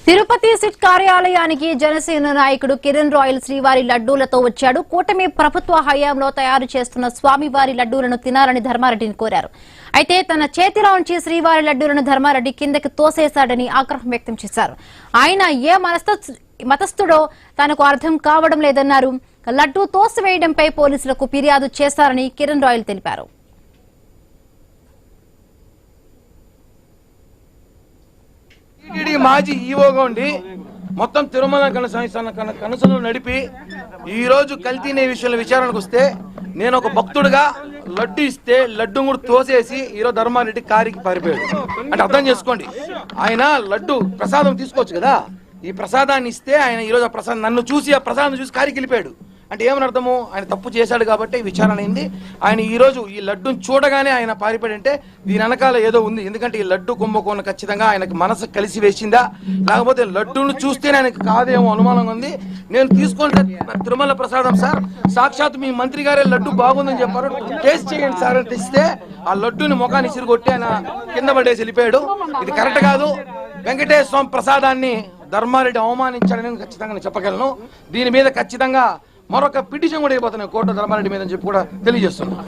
Tirupati SIT కార్యాలయానికి జనసేన నాయకుడు Kiran royal శ్రీవారి లడ్డూలతో వచ్చాడు. కూటమి ప్రభుత్వ హయాంలో తయారు చేస్తున్న స్వామివారి లడ్డూలను తినాలని ధర్మారెడ్డిని కోరారు. అయితే తన చేతిలోంచి శ్రీవారి లడ్డూలను ధర్మారెడ్డి కిందకి తోసేశాడని ఆగ్రహం వ్యక్తం చేశారు. ఆయన ఏ మతస్థుడో తనకు అర్థం కావడం లేదన్నారు. లడ్డూ తోసివేయడంపై పోలీసులకు ఫిర్యాదు చేశారని కిరణ్ రాయల్ తెలిపారు. మాజీ ఈవోగా ఉండి మొత్తం తిరుమల కనసను నడిపి ఈ రోజు కల్తీనే విషయంలో విచారణకు వస్తే నేను ఒక భక్తుడిగా లడ్డు ఇస్తే లడ్డు కూడా తోసేసి ఈరోజు ధర్మారెడ్డి కారికి పారిపోయాడు. అంటే అర్థం చేసుకోండి, ఆయన లడ్డు ప్రసాదం తీసుకోవచ్చు కదా, ఈ ప్రసాదాన్ని ఇస్తే ఆయన ఈరోజు ఆ ప్రసాదం నన్ను చూసి ఆ ప్రసాదం చూసి కారికి వెళ్ళిపోయాడు. అంటే ఏమని అర్థము, ఆయన తప్పు చేశాడు కాబట్టి విచారణ అయింది. ఆయన ఈరోజు ఈ లడ్డును చూడగానే ఆయన పారిపోయాడు అంటే దీని వెనకాల ఏదో ఉంది. ఎందుకంటే ఈ లడ్డు కుంభకోణం ఖచ్చితంగా ఆయనకు మనసు కలిసి వేసిందా, లేకపోతే లడ్డూను చూస్తేనే ఆయనకు కాదేమో అనుమానం ఉంది. నేను తీసుకుంటే తిరుమల ప్రసాదం సార్, సాక్షాత్ మీ మంత్రి గారే లడ్డు బాగుందని చెప్పారు, టేస్ట్ చేయండి సార్ అని తెస్తే ఆ లడ్డూని ముఖాన్ని ఇసిరిగొట్టి ఆయన కింద పడేసి వెళ్ళిపోయాడు. ఇది కరెక్ట్ కాదు. వెంకటేశ్వర స్వామి ప్రసాదాన్ని ధర్మారెడ్డి అవమానించాడని ఖచ్చితంగా నేను చెప్పగలను. దీని మీద ఖచ్చితంగా మరొక పిటిషన్ కూడా అయిపోతున్నాయి కోర్టు ధర్మారెడ్డి మీద అని చెప్పి కూడా తెలియజేస్తున్నాను.